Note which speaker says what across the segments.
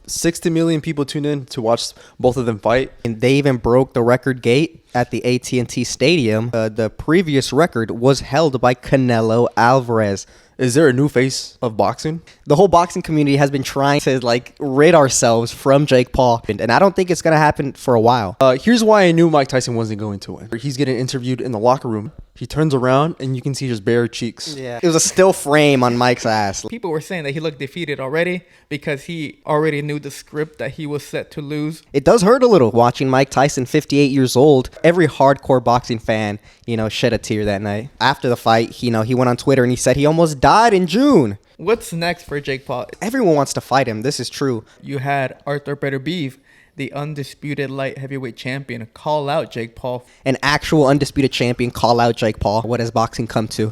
Speaker 1: 60 million people tuned in to watch both of them fight.
Speaker 2: And they even broke the record gate at the AT&T Stadium. The previous record was held by Canelo Alvarez.
Speaker 1: Is there a new face of boxing?
Speaker 2: The whole boxing community has been trying to rid ourselves from Jake Paul, and I don't think it's gonna happen for a while.
Speaker 1: Here's why I knew Mike Tyson wasn't going to win. He's getting interviewed in the locker room. He turns around and you can see his bare cheeks.
Speaker 2: Yeah, it was a still frame on Mike's ass.
Speaker 3: People were saying that he looked defeated already because he already knew the script that he was set to lose.
Speaker 2: It does hurt a little watching Mike Tyson, 58 years old. Every hardcore boxing fan, shed a tear that night. After the fight, he went on Twitter and he said he almost died in June.
Speaker 3: What's next for Jake Paul?
Speaker 2: Everyone wants to fight him. This is true.
Speaker 3: You had Arthur Beterbiev, the undisputed light heavyweight champion, call out Jake Paul.
Speaker 2: An actual undisputed champion call out Jake Paul. What has boxing come to?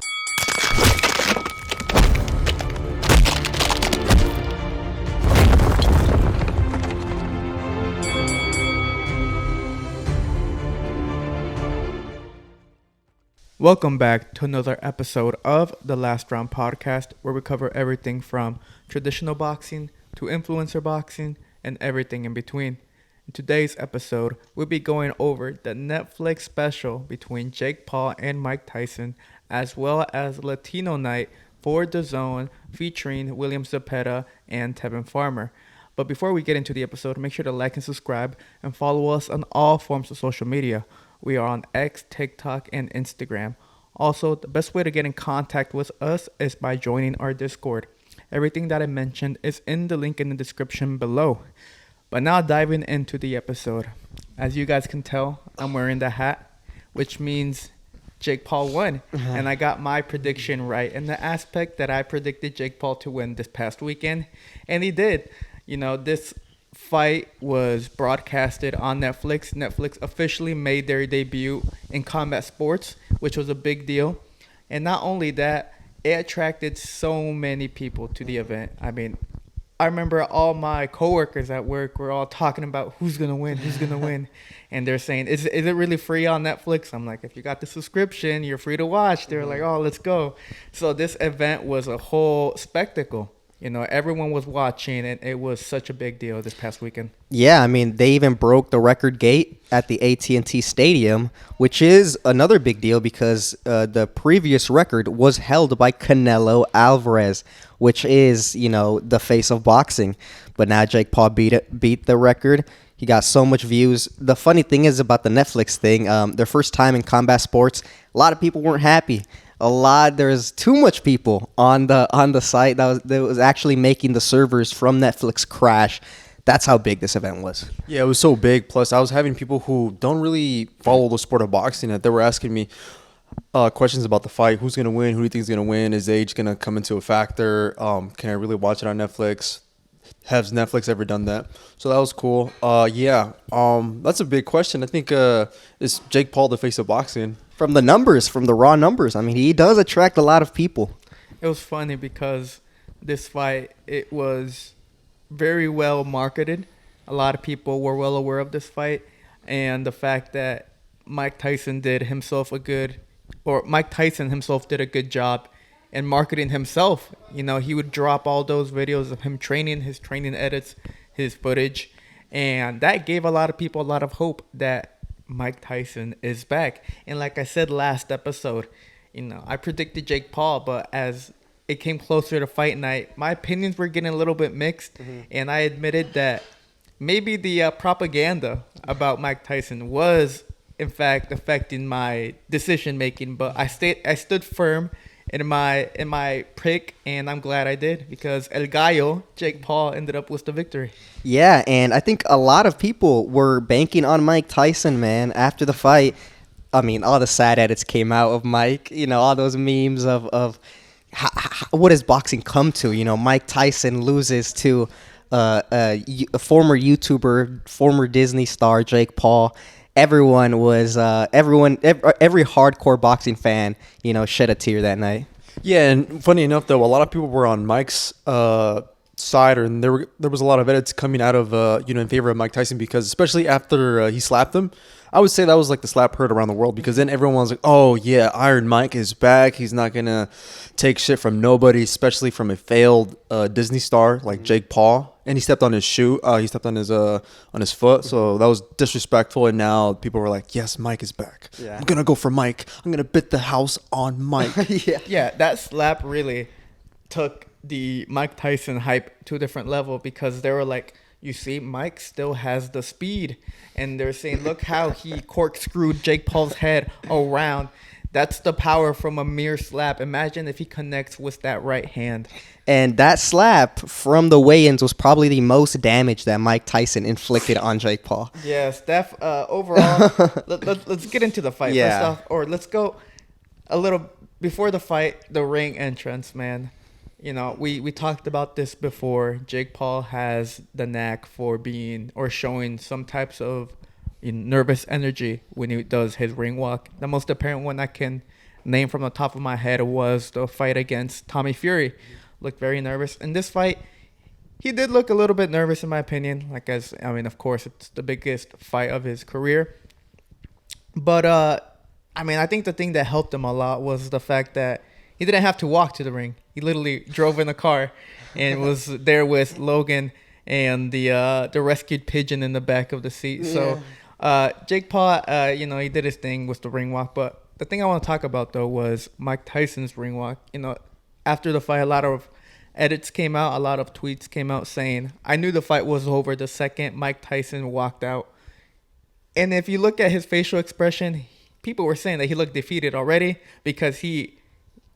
Speaker 3: Welcome back to another episode of the Last Round Podcast, where we cover everything from traditional boxing to influencer boxing and everything in between. In today's episode, we'll be going over the Netflix special between Jake Paul and Mike Tyson, as well as Latino Night for DAZN featuring William Zepeda and Tevin Farmer. But before we get into the episode, make sure to like and subscribe and follow us on all forms of social media. We are on X, TikTok, and Instagram. Also, the best way to get in contact with us is by joining our Discord. Everything that I mentioned is in the link in the description below. But now diving into the episode. As you guys can tell, I'm wearing the hat, which means Jake Paul won. And I got my prediction right in the aspect that I predicted Jake Paul to win this past weekend. And he did. This fight was broadcasted on Netflix. Netflix officially made their debut in combat sports, which was a big deal. And not only that, it attracted so many people to the event. I remember all my coworkers at work were all talking about who's going to win. And they're saying, is it really free on Netflix? I'm like, if you got the subscription, you're free to watch. They're like, oh, let's go. So this event was a whole spectacle. Everyone was watching, and it was such a big deal this past weekend.
Speaker 2: Yeah, they even broke the record gate at the AT&T Stadium, which is another big deal because the previous record was held by Canelo Alvarez, which is, the face of boxing. But now Jake Paul beat the record. He got so much views. The funny thing is about the Netflix thing, their first time in combat sports, a lot of people weren't happy. There's too much people on the site that was actually making the servers from Netflix crash. That's how big this event was.
Speaker 1: Yeah, it was so big. Plus, I was having people who don't really follow the sport of boxing that they were asking me questions about the fight. Who's going to win? Who do you think is going to win? Is age going to come into a factor? Can I really watch it on Netflix? Has Netflix ever done that? So that was cool. That's a big question. I think is Jake Paul the face of boxing?
Speaker 2: From the raw numbers, he does attract a lot of people.
Speaker 3: It was funny because this fight, it was very well marketed. A lot of people were well aware of this fight, and the fact that Mike Tyson himself did a good job in marketing himself. He would drop all those videos of him training, his training edits, his footage, and that gave a lot of people a lot of hope that Mike Tyson is back. And like I said last episode, I predicted Jake Paul, but as it came closer to fight night, my opinions were getting a little bit mixed. And I admitted that maybe the propaganda about Mike Tyson was in fact affecting my decision making, but I stood firm in my pick, and I'm glad I did because El Gallo, Jake Paul, ended up with the victory.
Speaker 2: Yeah, and I think a lot of people were banking on Mike Tyson, man, after the fight. All the sad edits came out of Mike, all those memes of what has boxing come to? Mike Tyson loses to a former YouTuber, former Disney star, Jake Paul. Everyone was every hardcore boxing fan, shed a tear that night.
Speaker 1: Yeah, and funny enough, though, a lot of people were on Mike's side, or there was a lot of edits coming out of in favor of Mike Tyson, because especially after he slapped him, I would say that was like the slap heard around the world, because then everyone was like, oh yeah, Iron Mike is back. He's not gonna take shit from nobody, especially from a failed Disney star like Jake Paul. And he stepped on his shoe. He stepped on his foot, so that was disrespectful. And now people were like, yes, Mike is back.
Speaker 2: Yeah.
Speaker 1: I'm gonna go for Mike. I'm gonna bet the house on Mike.
Speaker 3: Yeah, that slap really took the Mike Tyson hype to a different level, because they were like, you see, Mike still has the speed. And they're saying, look how he corkscrewed Jake Paul's head around. That's the power from a mere slap. Imagine if he connects with that right hand.
Speaker 2: And that slap from the weigh-ins was probably the most damage that Mike Tyson inflicted on Jake Paul.
Speaker 3: Yeah, Steph, overall, let's get into the fight.
Speaker 2: Yeah.
Speaker 3: First off, or let's go a little before the fight, the ring entrance, man. You know, we talked about this before. Jake Paul has the knack for being or showing some types of nervous energy when he does his ring walk. The most apparent one I can name from the top of my head was the fight against Tommy Fury. Looked very nervous. In this fight, he did look a little bit nervous, in my opinion. Of course, it's the biggest fight of his career. But, I think the thing that helped him a lot was the fact that he didn't have to walk to the ring. He literally drove in a car and was there with Logan and the rescued pigeon in the back of the seat. Yeah. So Jake Paul, he did his thing with the ring walk. But the thing I want to talk about, though, was Mike Tyson's ring walk. After the fight, a lot of edits came out, a lot of tweets came out saying, I knew the fight was over the second Mike Tyson walked out. And if you look at his facial expression, people were saying that he looked defeated already because he,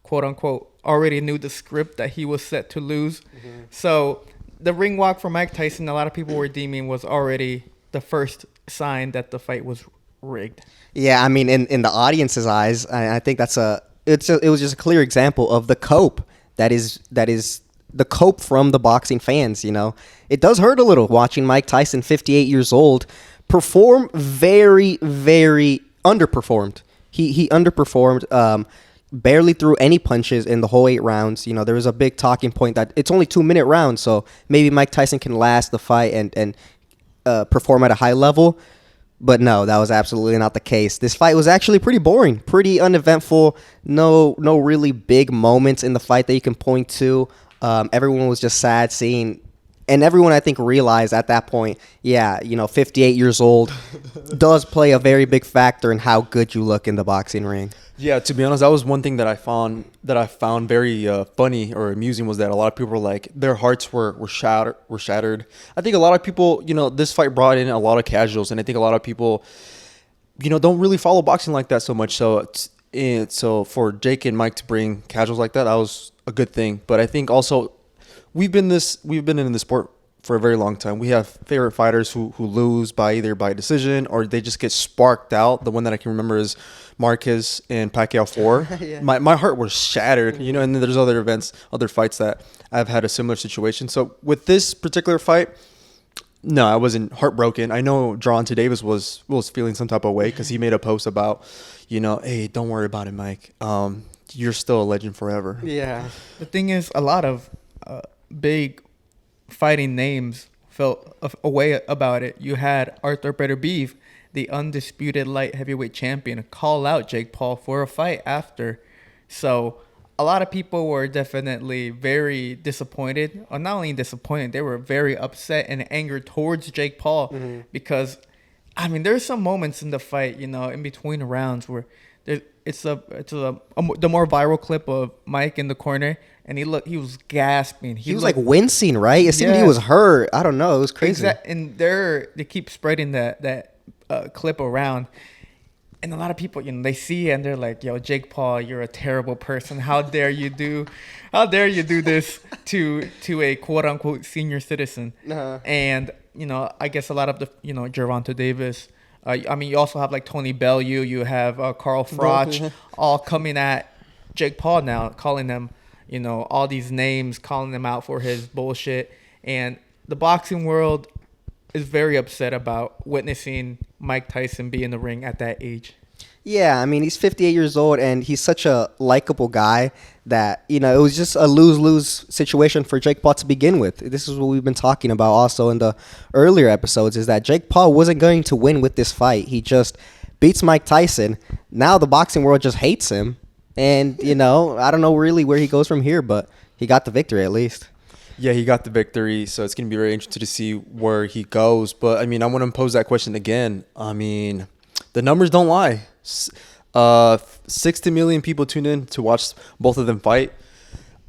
Speaker 3: quote unquote, already knew the script that he was set to lose. Mm-hmm. So the ring walk for Mike Tyson, a lot of people were deeming was already the first sign that the fight was rigged.
Speaker 2: Yeah, in the audience's eyes, I think it was just a clear example of the cope that is the cope from the boxing fans. It does hurt a little watching Mike Tyson, 58 years old, perform very, very underperformed. He underperformed. Barely threw any punches in the whole 8 rounds. There was a big talking point that it's only 2-minute rounds, so maybe Mike Tyson can last the fight and perform at a high level. But no, that was absolutely not the case. This fight was actually pretty boring, pretty uneventful. No really big moments in the fight that you can point to. Everyone was just sad seeing, and everyone I think realized at that point, 58 years old does play a very big factor in how good you look in the boxing ring.
Speaker 1: Yeah, to be honest, that was one thing that I found very funny or amusing, was that a lot of people were like, their hearts were shattered. I think a lot of people, this fight brought in a lot of casuals, and I think a lot of people, don't really follow boxing like that so much. So for Jake and Mike to bring casuals like that was a good thing. But I think also we've been in the sport for a very long time. We have favorite fighters who lose by decision or they just get sparked out. The one that I can remember is Marquez and Pacquiao 4. Yeah. My heart was shattered, and then there's other fights that I've had a similar situation. So with this particular fight, no, I wasn't heartbroken. I know Gervonta Davis was feeling some type of way because he made a post about, hey, don't worry about it, Mike. You're still a legend forever.
Speaker 2: Yeah.
Speaker 3: The thing is, a lot of big fighting names felt a way about it. You had Arthur Beterbiev, the undisputed light heavyweight champion, call out Jake Paul for a fight after. So a lot of people were definitely very disappointed. Or not only disappointed, they were very upset and angered towards Jake Paul. Mm-hmm. Because, there's some moments in the fight, in between rounds where it's the more viral clip of Mike in the corner, and he was gasping.
Speaker 2: He was like wincing, right? It seemed he was hurt. I don't know. It was crazy.
Speaker 3: And they keep spreading that clip around, and a lot of people, they see it and they're like, "Yo, Jake Paul, you're a terrible person. How dare you do this to a quote unquote senior citizen?" Uh-huh. And I guess a lot of the Gervonta Davis. You also have like Tony Bellew. You have Carl Froch, all coming at Jake Paul now, calling them, all these names, calling them out for his bullshit. And the boxing world is very upset about witnessing Mike Tyson be in the ring at that age.
Speaker 2: Yeah, I mean, he's 58 years old, and he's such a likable guy that, it was just a lose-lose situation for Jake Paul to begin with. This is what we've been talking about also in the earlier episodes, is that Jake Paul wasn't going to win with this fight. He just beats Mike Tyson. Now the boxing world just hates him. And, I don't know really where he goes from here, but he got the victory at least.
Speaker 1: Yeah, he got the victory, so it's going to be very interesting to see where he goes. But, I mean, I want to pose that question again. I mean, the numbers don't lie. 60 million people tuned in to watch both of them fight.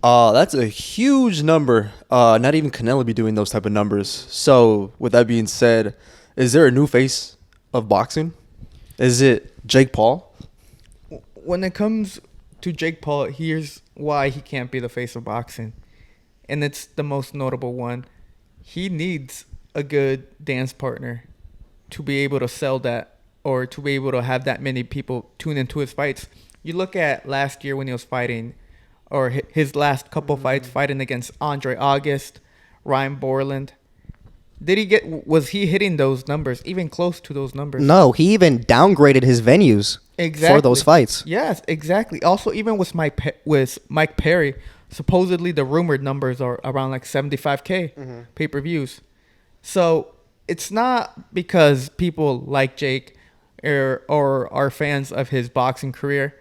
Speaker 1: That's a huge number. Not even Canelo be doing those type of numbers. So, with that being said, is there a new face of boxing? Is it Jake Paul?
Speaker 3: When it comes to Jake Paul, here's why he can't be the face of boxing. And it's the most notable one. He needs a good dance partner to be able to sell that, or to be able to have that many people tune into his fights. You look at last year when he was fighting, or his last couple fights, fighting against Andre August, Ryan Borland. Was he hitting those numbers, even close to those numbers?
Speaker 2: No, he even downgraded his venues for those fights.
Speaker 3: Yes, exactly. Also, even with Mike Perry, supposedly the rumored numbers are around like 75K pay-per-views. So it's not because people like Jake or are fans of his boxing career.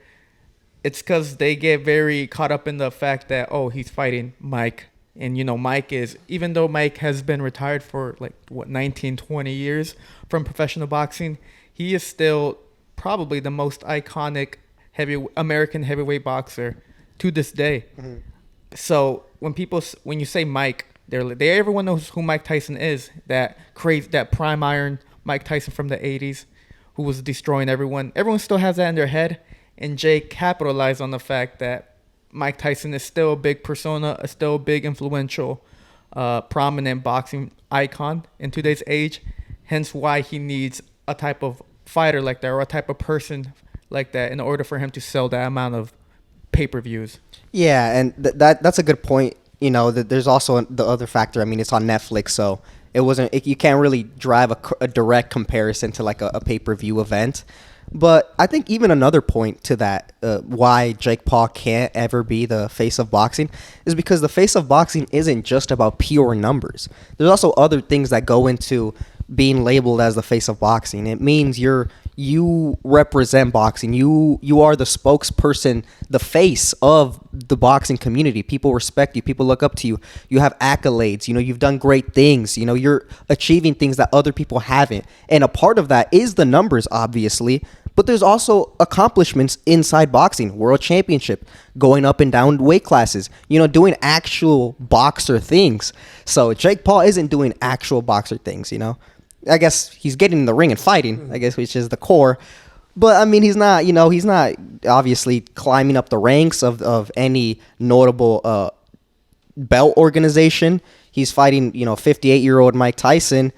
Speaker 3: It's because they get very caught up in the fact that, he's fighting Mike. And, Mike is, even though Mike has been retired for 19, 20 years from professional boxing, he is still probably the most iconic American heavyweight boxer to this day. So when you say Mike, everyone knows who Mike Tyson is, that prime iron Mike Tyson from the 80s, who was destroying everyone. Everyone still has that in their head. And Jake capitalized on the fact that Mike Tyson is still a big persona, still a big influential, prominent boxing icon in today's age. Hence why he needs a type of fighter like that, or a type of person like that, in order for him to sell that amount of pay-per-views.
Speaker 2: Yeah, and that's a good point. That there's also the other factor. I mean, it's on Netflix, so you can't really drive a direct comparison to like a pay-per-view event. But I think even another point to that, why Jake Paul can't ever be the face of boxing, is because the face of boxing isn't just about pure numbers. There's also other things that go into being labeled as the face of boxing. It means you represent boxing. You are the spokesperson, the face of the boxing community. People respect you. People look up to you. You have accolades. You've done great things. You're achieving things that other people haven't. And a part of that is the numbers, obviously. But there's also accomplishments inside boxing, world championship, going up and down weight classes, doing actual boxer things. So Jake Paul isn't doing actual boxer things, I guess he's getting in the ring and fighting, I guess, which is the core. But, I mean, he's not obviously climbing up the ranks of any notable belt organization. He's fighting, 58-year-old Mike Tyson.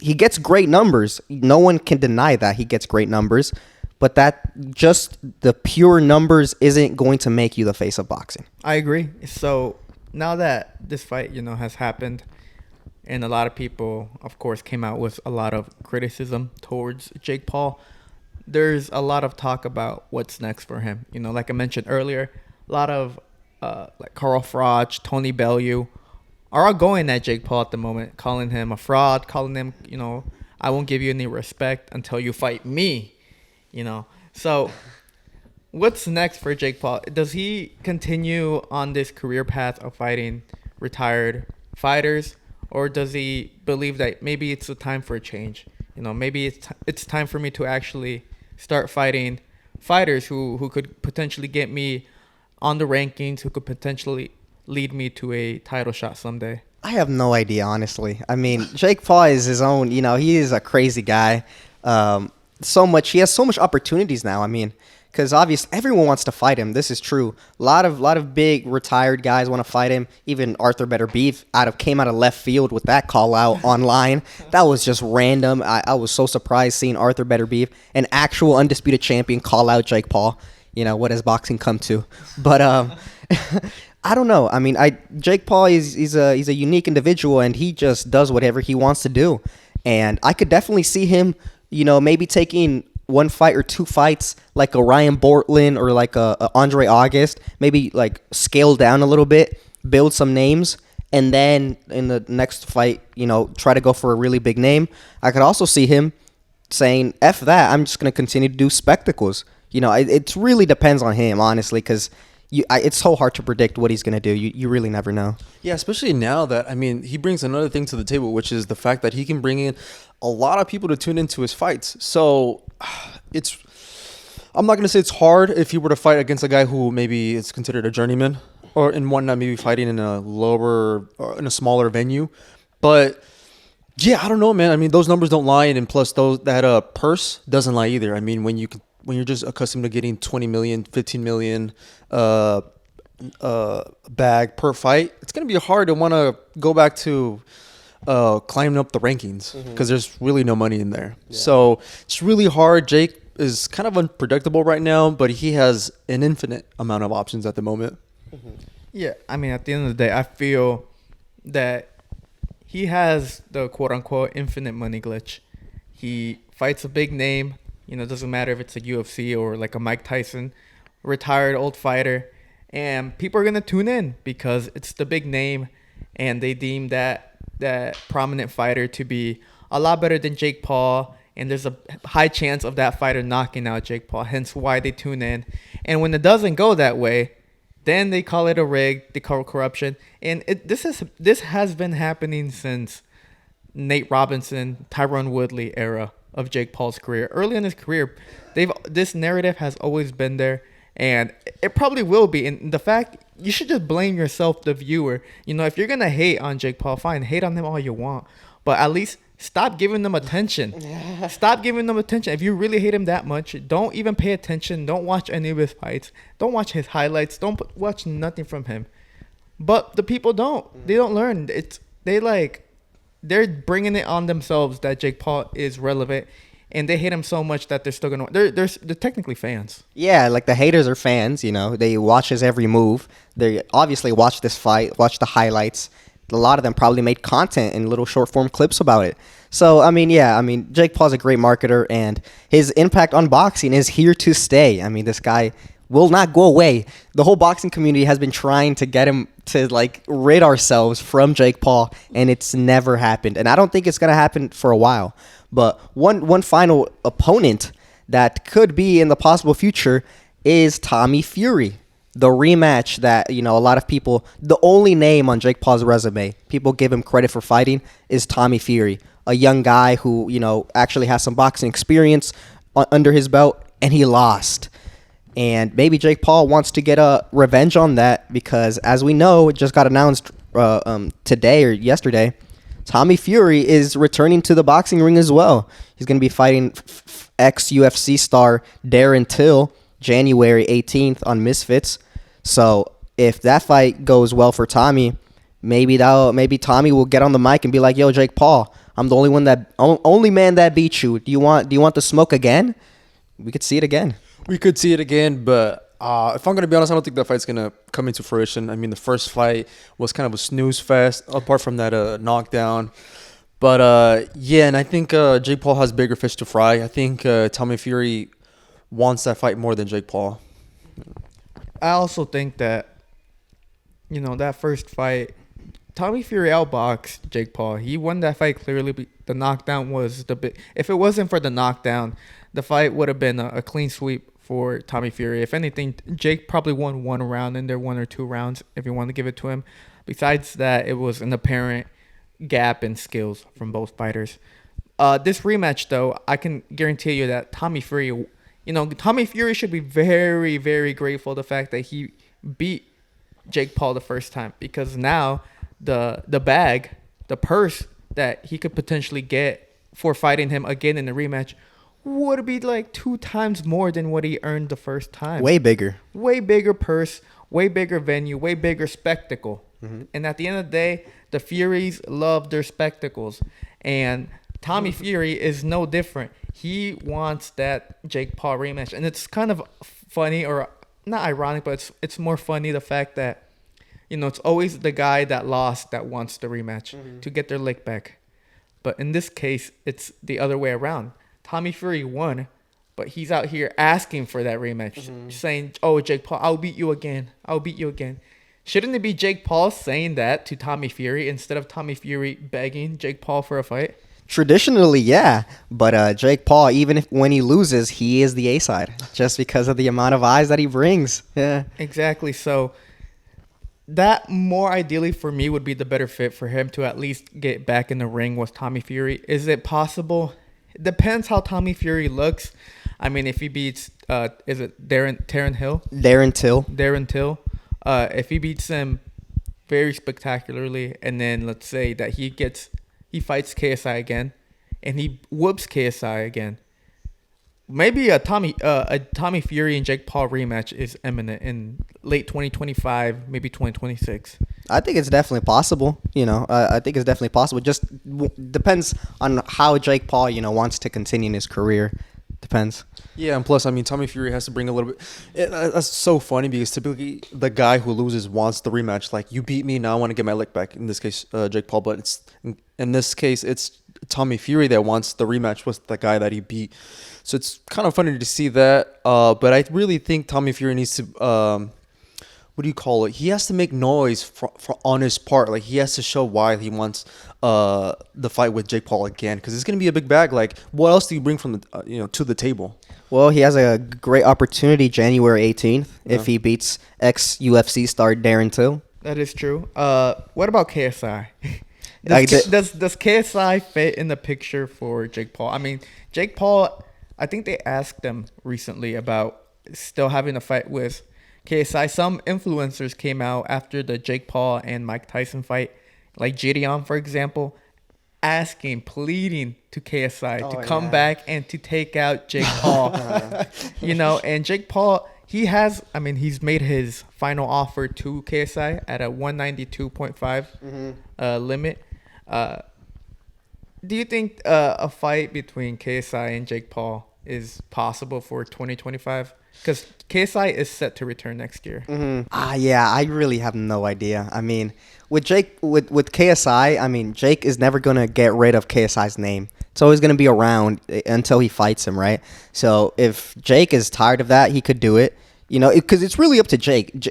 Speaker 2: He gets great numbers. No one can deny that he gets great numbers. But that just the pure numbers isn't going to make you the face of boxing.
Speaker 3: I agree. So now that this fight, has happened, and a lot of people, of course, came out with a lot of criticism towards Jake Paul, there's a lot of talk about what's next for him. Like I mentioned earlier, a lot of like Carl Froch, Tony Bellew are all going at Jake Paul at the moment, calling him a fraud, calling him, I won't give you any respect until you fight me, So what's next for Jake Paul? Does he continue on this career path of fighting retired fighters, or does he believe that maybe it's a time for a change? Maybe it's time for me to actually start fighting fighters who could potentially get me on the rankings, who could potentially lead me to a title shot someday.
Speaker 2: I have no idea, honestly. I mean, Jake Paul is his own, he is a crazy guy. He has so much opportunities now. I mean, because obviously everyone wants to fight him. This is true. A lot of big retired guys want to fight him. Even Arthur Better Beef came out of left field with that call out online. That was just random. I was so surprised seeing Arthur Better Beef, an actual undisputed champion, call out Jake Paul. What has boxing come to? But I don't know. I mean, Jake Paul he's a unique individual, and he just does whatever he wants to do. And I could definitely see him, maybe taking one fight or two fights like a Ryan Bortland or like a Andre August, maybe like scale down a little bit, build some names, and then in the next fight, try to go for a really big name. I could also see him saying, F that, I'm just going to continue to do spectacles. It really depends on him, honestly, because it's so hard to predict what he's going to do. You really never know.
Speaker 1: Yeah, especially now that, he brings another thing to the table, which is the fact that he can bring in a lot of people to tune into his fights. So I'm not going to say it's hard if he were to fight against a guy who maybe is considered a journeyman or in one not maybe fighting in a lower or in a smaller venue. But yeah, I don't know, man. Those numbers don't lie, and plus that purse doesn't lie either. When you're just accustomed to getting 20 million, 15 million bag per fight, it's gonna be hard to want to go back to climbing up the rankings because there's really no money in there. Yeah. So it's really hard. Jake is kind of unpredictable right now, but he has an infinite amount of options at the moment.
Speaker 3: Yeah, at the end of the day, I feel that he has the quote-unquote infinite money glitch. He fights a big name. It doesn't matter if it's a UFC or like a Mike Tyson, retired old fighter. And people are going to tune in because it's the big name. And they deem that prominent fighter to be a lot better than Jake Paul. And there's a high chance of that fighter knocking out Jake Paul. Hence why they tune in. And when it doesn't go that way, then they call it a rig, they call it corruption. And this has been happening since Nate Robinson, Tyron Woodley era of Jake Paul's career. Early in his career, this narrative has always been there, and it probably will be. And the fact, you should just blame yourself, the viewer. If you're gonna hate on Jake Paul, fine, hate on him all you want, but at least stop giving them attention. Stop giving them attention. If you really hate him that much, don't even pay attention. Don't watch any of his fights. Don't watch his highlights. Don't watch nothing from him. But the people don't. They don't learn. They're bringing it on themselves that Jake Paul is relevant, and they hate him so much that they're still gonna. They're technically fans.
Speaker 2: Yeah, like the haters are fans. They watch his every move. They obviously watch this fight, watch the highlights. A lot of them probably made content and little short form clips about it. So Jake Paul's a great marketer, and his impact on boxing is here to stay. This guy will not go away. The whole boxing community has been trying to get him to rid ourselves from Jake Paul, and it's never happened. And I don't think it's gonna happen for a while. But one final opponent that could be in the possible future is Tommy Fury. The rematch that, a lot of people, the only name on Jake Paul's resume, people give him credit for fighting, is Tommy Fury. A young guy who, actually has some boxing experience under his belt, and he lost. And maybe Jake Paul wants to get a revenge on that because, as we know, it just got announced today or yesterday, Tommy Fury is returning to the boxing ring as well. He's going to be fighting ex-UFC star Darren Till January 18th on Misfits. So if that fight goes well for Tommy, maybe Tommy will get on the mic and be like, "Yo, Jake Paul, I'm the only man that beat you. Do you want the smoke again?" We could see it again.
Speaker 1: We could see it again, but if I'm going to be honest, I don't think that fight's going to come into fruition. The first fight was kind of a snooze fest, apart from that knockdown. But, yeah, and I think Jake Paul has bigger fish to fry. I think Tommy Fury wants that fight more than Jake Paul.
Speaker 3: I also think that, that first fight, Tommy Fury outboxed Jake Paul. He won that fight clearly. The knockdown was the bit. If it wasn't for the knockdown, the fight would have been a clean sweep for Tommy Fury. If anything, Jake probably won one round in there, 1 or 2 rounds, if you want to give it to him. Besides that, it was an apparent gap in skills from both fighters. This rematch, though, I can guarantee you that Tommy Fury should be very, very grateful the fact that he beat Jake Paul the first time, because now the bag, the purse that he could potentially get for fighting him again in the rematch would be 2 times more than what he earned the first time.
Speaker 2: Way bigger
Speaker 3: purse, way bigger venue, way bigger spectacle. Mm-hmm. And at the end of the day, the Furies love their spectacles, and Tommy Fury is no different. He wants that Jake Paul rematch, and it's kind of funny, or not ironic, but it's more funny, the fact that it's always the guy that lost that wants the rematch to get their lick back. But in this case, it's the other way around. Tommy Fury won, but he's out here asking for that rematch, saying, "Oh, Jake Paul, I'll beat you again. I'll beat you again." Shouldn't it be Jake Paul saying that to Tommy Fury instead of Tommy Fury begging Jake Paul for a fight?
Speaker 2: Traditionally, yeah, but Jake Paul, even if when he loses, he is the A side just because of the amount of eyes that he brings. Yeah,
Speaker 3: Exactly. So that more ideally for me would be the better fit for him to at least get back in the ring with Tommy Fury. Is it possible? It depends how Tommy Fury looks. I mean, if he beats, is it Darren Hill?
Speaker 2: Darren Till.
Speaker 3: Darren Till. If he beats him very spectacularly, and then let's say that he fights KSI again, and he whoops KSI again. Maybe a Tommy Fury and Jake Paul rematch is imminent in late 2025, maybe 2026.
Speaker 2: I think it's definitely possible. I think it's definitely possible. Just depends on how Jake Paul, wants to continue in his career. Depends.
Speaker 1: Yeah, and plus, I mean, Tommy Fury has to bring a little bit. That's so funny because typically the guy who loses wants the rematch. Like, you beat me, now I want to get my lick back. In this case, Jake Paul, but in this case, it's Tommy Fury that wants the rematch with the guy that he beat. So it's kind of funny to see that. But I really think Tommy Fury needs to. What do you call it? He has to make noise for on his part. Like, he has to show why he wants the fight with Jake Paul again, because it's gonna be a big bag. Like, what else do you bring from the to the table?
Speaker 2: Well, he has a great opportunity January 18th if he beats ex-UFC star Darren Till.
Speaker 3: That is true. What about KSI? Does KSI fit in the picture for Jake Paul? I mean, Jake Paul, I think they asked him recently about still having a fight with KSI. Some influencers came out after the Jake Paul and Mike Tyson fight, like Gideon, for example, pleading to KSI to come back and to take out Jake Paul. And Jake Paul, he's made his final offer to KSI at a 192.5 limit. Do you think a fight between KSI and Jake Paul is possible for 2025? Because KSI is set to return next year.
Speaker 2: Yeah, I really have no idea. I mean, with KSI, I mean, Jake is never going to get rid of KSI's name. It's always going to be around until he fights him, right? So if Jake is tired of that, he could do it. Because it's really up to Jake.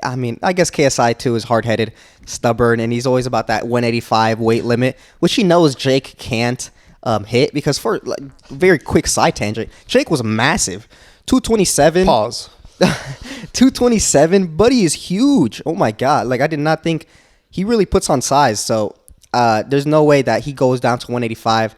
Speaker 2: I guess KSI too is hard-headed, stubborn, and he's always about that 185 weight limit, which he knows Jake can't hit. Because for very quick side tangent, Jake was massive. 227.
Speaker 1: Pause.
Speaker 2: 227. Buddy is huge. Oh my God. Like, I did not think he really puts on size. So there's no way that he goes down to 185.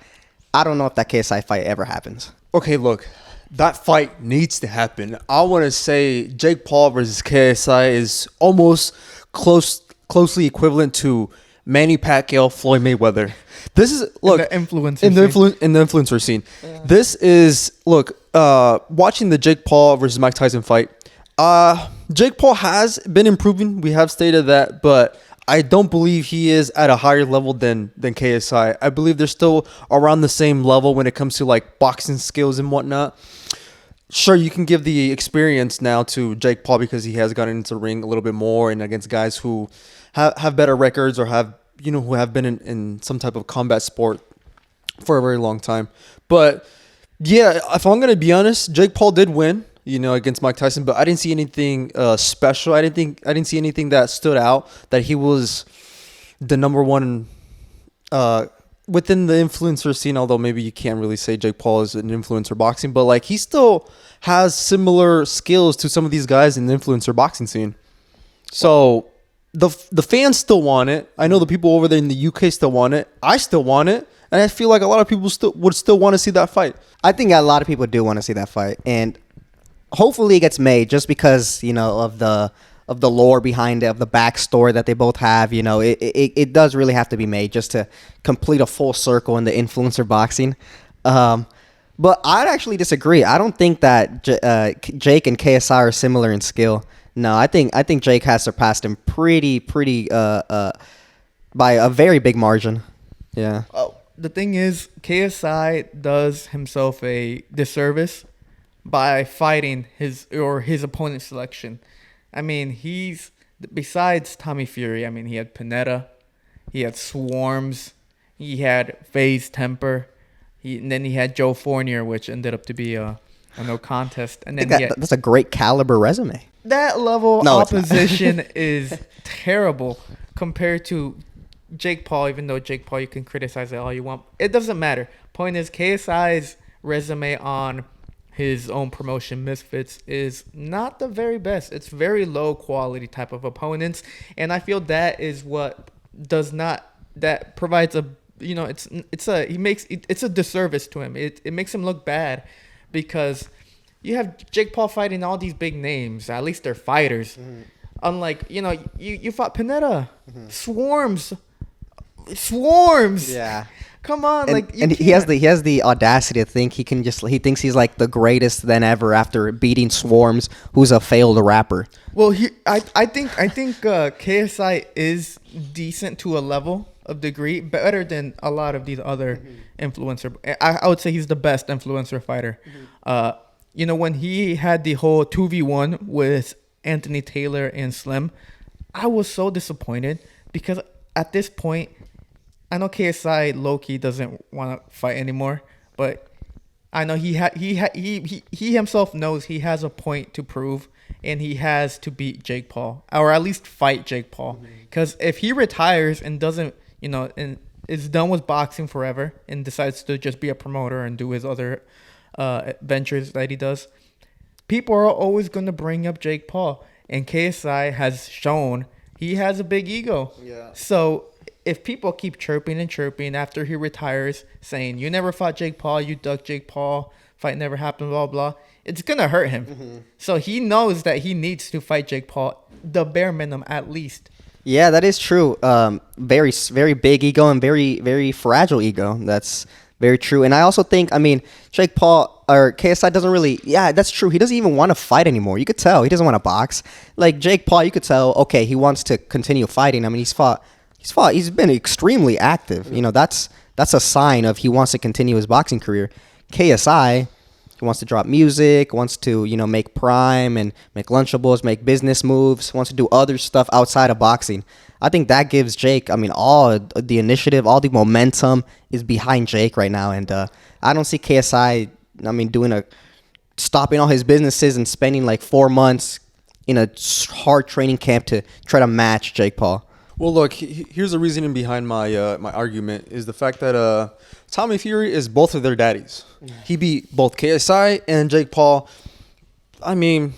Speaker 2: I don't know if that KSI fight ever happens.
Speaker 1: Okay, look, that fight needs to happen. I want to say Jake Paul versus KSI is almost closely equivalent to Manny Pacquiao, Floyd Mayweather. This is in the influencer scene. Yeah. This is watching the Jake Paul versus Mike Tyson fight. Jake Paul has been improving. We have stated that, but I don't believe he is at a higher level than KSI. I believe they're still around the same level when it comes to like boxing skills and whatnot. Sure, you can give the experience now to Jake Paul because he has gotten into the ring a little bit more and against guys who have better records or who have been in some type of combat sport for a very long time. But yeah, if I'm gonna be honest, Jake Paul did win, against Mike Tyson, but I didn't see anything special. I didn't see anything that stood out that he was the number one within the influencer scene. Although maybe you can't really say Jake Paul is an influencer boxing, but like he still has similar skills to some of these guys in the influencer boxing scene. So the fans still want it. I know the people over there in the UK still want it. I still want it. And I feel like a lot of people would still want to see that fight.
Speaker 2: I think a lot of people do want to see that fight. And hopefully it gets made just because, of the lore behind it, of the backstory that they both have. It does really have to be made just to complete a full circle in the influencer boxing. But I'd actually disagree. I don't think that Jake and KSI are similar in skill. No, I think Jake has surpassed him pretty by a very big margin. Yeah.
Speaker 3: Oh, the thing is, KSI does himself a disservice by fighting his opponent's selection. I mean, besides Tommy Fury, I mean, he had Pineda, he had Swarms, he had FaZe Temper, and then he had Joe Fournier, which ended up to be a a no contest, and
Speaker 2: I
Speaker 3: then
Speaker 2: think that's a great caliber resume.
Speaker 3: that level
Speaker 2: No, it's not.
Speaker 3: opposition is terrible compared to Jake Paul. Even though Jake Paul, you can criticize it all you want, it doesn't matter. Point is, KSI's resume on his own promotion, Misfits, is not the very best. It's very low quality type of opponents, and I feel that is what that provides a it's a disservice to him. It makes him look bad because you have Jake Paul fighting all these big names. At least they're fighters. Mm-hmm. Unlike you fought Pineda, mm-hmm. Swarms.
Speaker 2: Yeah.
Speaker 3: Come on,
Speaker 2: and he has the audacity to think he thinks he's like the greatest than ever after beating Swarms, who's a failed rapper.
Speaker 3: Well, I think KSI is decent to a level of degree, better than a lot of these other influencer. I would say he's the best influencer fighter. When he had the whole 2v1 with Anthony Taylor and Slim, I was so disappointed because at this point, I know KSI low-key doesn't want to fight anymore, but I know he himself knows he has a point to prove, and he has to beat Jake Paul, or at least fight Jake Paul. Because if he retires and doesn't, and is done with boxing forever and decides to just be a promoter and do his other ventures that he does, people are always going to bring up Jake Paul, and KSI has shown he has a big ego. Yeah. So if people keep chirping and chirping after he retires, saying, you never fought Jake Paul, you ducked Jake Paul, fight never happened, blah, blah, it's going to hurt him. Mm-hmm. So he knows that he needs to fight Jake Paul, the bare minimum at least.
Speaker 2: Yeah, that is true. Very, very big ego and very, very fragile ego. That's very true. And I also think, Jake Paul or KSI doesn't really, yeah, that's true. He doesn't even want to fight anymore. You could tell he doesn't want to box. Like Jake Paul, you could tell, okay, he wants to continue fighting. He's been extremely active. That's a sign of he wants to continue his boxing career. KSI, he wants to drop music, wants to, make Prime and make Lunchables, make business moves, wants to do other stuff outside of boxing. I think that gives Jake, all the initiative, all the momentum is behind Jake right now. And I don't see KSI, stopping all his businesses and spending like 4 months in a hard training camp to try to match Jake Paul.
Speaker 1: Well, look, here's the reasoning behind my my argument is the fact that Tommy Fury is both of their daddies. He beat both KSI and Jake Paul. You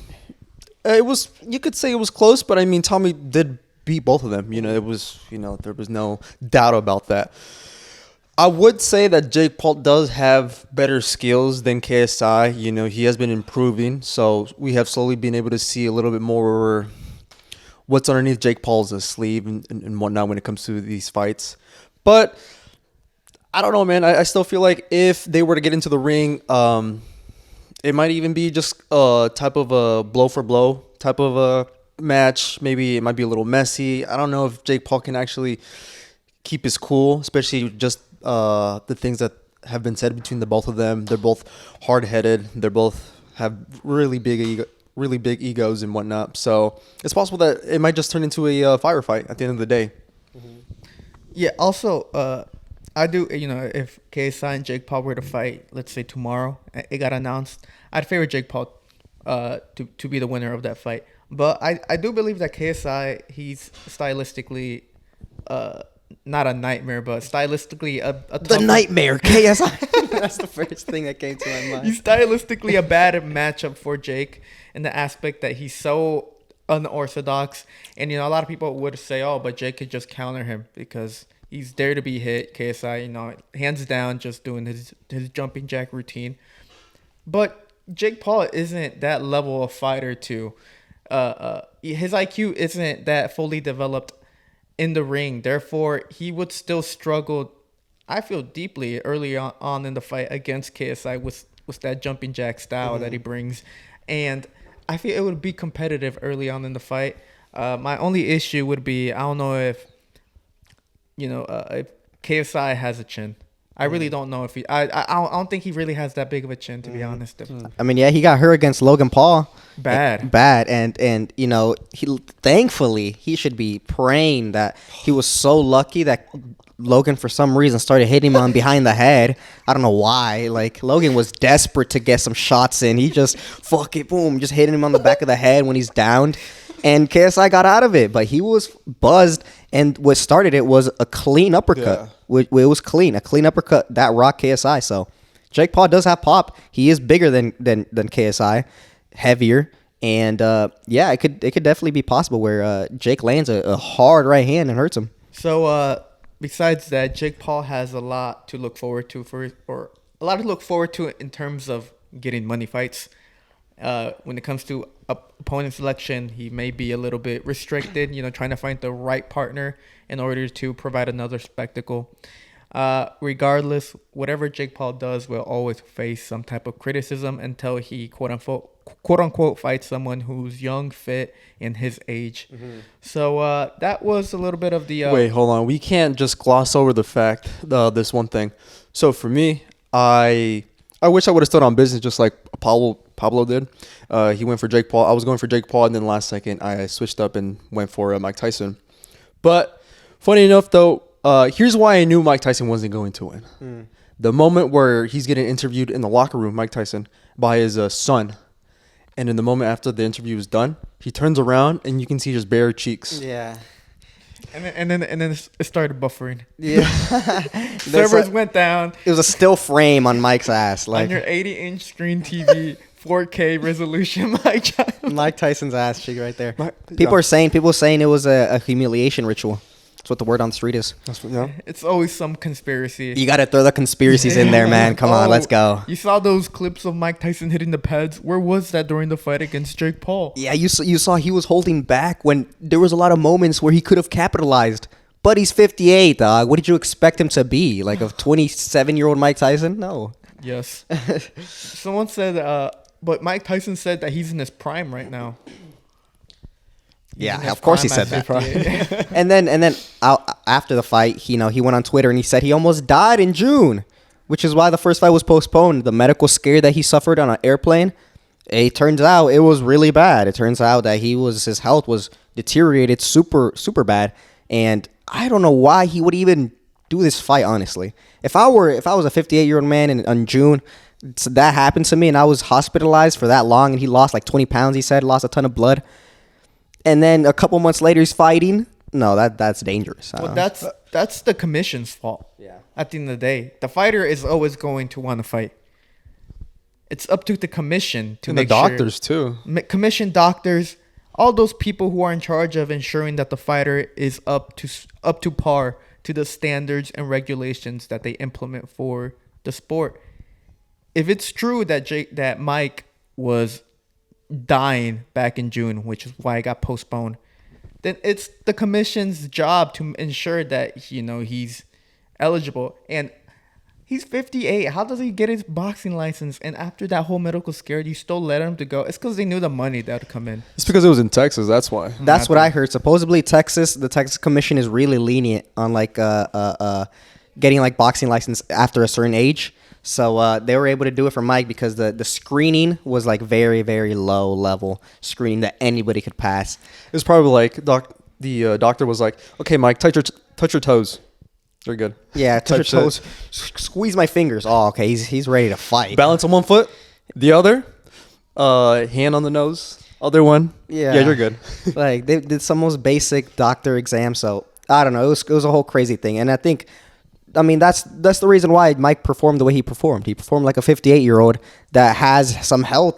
Speaker 1: could say it was close, but Tommy did beat both of them. It was, there was no doubt about that. I would say that Jake Paul does have better skills than KSI. He has been improving, so we have slowly been able to see a little bit more what's underneath Jake Paul's sleeve and whatnot when it comes to these fights. But I don't know, man. I still feel like if they were to get into the ring, it might even be just a type of a blow for blow type of a match. Maybe it might be a little messy. I don't know if Jake Paul can actually keep his cool, especially just the things that have been said between the both of them. They're both hard-headed. They both have really big egos and whatnot. So it's possible that it might just turn into a firefight at the end of the day.
Speaker 3: Mm-hmm. Yeah. Also, I do. If KSI and Jake Paul were to fight, let's say tomorrow, it got announced, I'd favor Jake Paul to be the winner of that fight. But I do believe that KSI, he's stylistically not a nightmare, but stylistically
Speaker 2: the nightmare KSI. That's the first thing that came to my mind.
Speaker 3: He's stylistically a bad matchup for Jake in the aspect that he's so unorthodox, and a lot of people would say, "Oh, but Jake could just counter him because he's there to be hit." KSI, hands down, just doing his jumping jack routine. But Jake Paul isn't that level of fighter to. His IQ isn't that fully developed in the ring. Therefore, he would still struggle, I feel, deeply early on in the fight against KSI with that jumping jack style that he brings. And I feel it would be competitive early on in the fight. My only issue would be, I don't know if KSI has a chin. I really don't know if he. I don't think he really has that big of a chin, to be honest.
Speaker 2: I mean, yeah, he got hurt against Logan Paul.
Speaker 3: Bad.
Speaker 2: Bad. And you know, thankfully, he should be praying that he was so lucky that Logan, for some reason, started hitting him on behind the head. I don't know why. Like, Logan was desperate to get some shots in. He just, fuck it, boom, just hitting him on the back of the head when he's downed. And KSI got out of it, but he was buzzed. And what started it was a clean uppercut. It was clean, a clean uppercut that rocked KSI. So Jake Paul does have pop. He is bigger than KSI, heavier, and yeah, it could definitely be possible where Jake lands a hard right hand and hurts him.
Speaker 3: So besides that, Jake Paul has a lot to look forward to in terms of getting money fights. When it comes to opponent selection, he may be a little bit restricted, trying to find the right partner in order to provide another spectacle. Regardless, whatever Jake Paul does will always face some type of criticism until he quote unquote fights someone who's young, fit, and his age. Mm-hmm. So that was a little bit of the
Speaker 1: wait, hold on. We can't just gloss over the fact this one thing. So for me, I wish I would have stood on business just like Pablo did. He went for Jake Paul. I was going for Jake Paul, and then last second I switched up and went for Mike Tyson. But funny enough, though, here's why I knew Mike Tyson wasn't going to win. The moment where he's getting interviewed in the locker room, Mike Tyson, by his son. And in the moment after the interview is done, he turns around and you can see just bare cheeks.
Speaker 2: Yeah.
Speaker 3: And then it started buffering.
Speaker 2: Yeah.
Speaker 3: Servers went down.
Speaker 2: It was a still frame on Mike's ass. Like
Speaker 3: on your 80-inch screen TV, 4K resolution,
Speaker 2: Mike Tyson's ass cheek right there. People are saying it was a humiliation ritual. That's what the word on the street is.
Speaker 3: It's always some conspiracy.
Speaker 2: You got to throw the conspiracies in there, man. Come on, let's go.
Speaker 3: You saw those clips of Mike Tyson hitting the pads. Where was that during the fight against Jake Paul?
Speaker 2: Yeah, you saw he was holding back when there was a lot of moments where he could have capitalized. But he's 58, dog. What did you expect him to be? Like a 27-year-old Mike Tyson? No.
Speaker 3: Yes. Someone said, but Mike Tyson said that he's in his prime right now.
Speaker 2: Yeah, of course he said that. and then after the fight, he went on Twitter and he said he almost died in June, which is why the first fight was postponed. The medical scare that he suffered on an airplane, it turns out it was really bad. It turns out that his health was deteriorated super, super bad. And I don't know why he would even do this fight, honestly. If I was a 58-year-old man in June, that happened to me and I was hospitalized for that long and he lost like 20 pounds, he said, lost a ton of blood. And then a couple months later, he's fighting. No, that's dangerous.
Speaker 3: Well, that's the commission's fault.
Speaker 2: Yeah.
Speaker 3: At the end of the day, the fighter is always going to want to fight. It's up to the commission to make
Speaker 1: sure. And the doctors too.
Speaker 3: Commission doctors, all those people who are in charge of ensuring that the fighter is up to par to the standards and regulations that they implement for the sport. If it's true that Mike was dying back in June, which is why it got postponed, then it's the commission's job to ensure that he's eligible. And he's 58. How does he get his boxing license? And after that whole medical scare, you still let him to go? It's because they knew the money that would come in.
Speaker 1: It's because it was in Texas. That's why.
Speaker 2: That's what I heard. Supposedly the Texas Commission is really lenient on getting like boxing license after a certain age. So they were able to do it for Mike because the screening was like very, very low level screening that anybody could pass.
Speaker 1: It was probably like the doctor was like, "Okay, Mike, touch your toes. They're good."
Speaker 2: Yeah, touch your toes. Squeeze my fingers. Oh, okay. He's ready to fight.
Speaker 1: Balance on one foot, the other. Hand on the nose. Other one. Yeah, you're good.
Speaker 2: Like they did some most basic doctor exam. So I don't know. It was a whole crazy thing, and I think. I mean, that's the reason why Mike performed the way he performed. He performed like a 58-year-old that has some health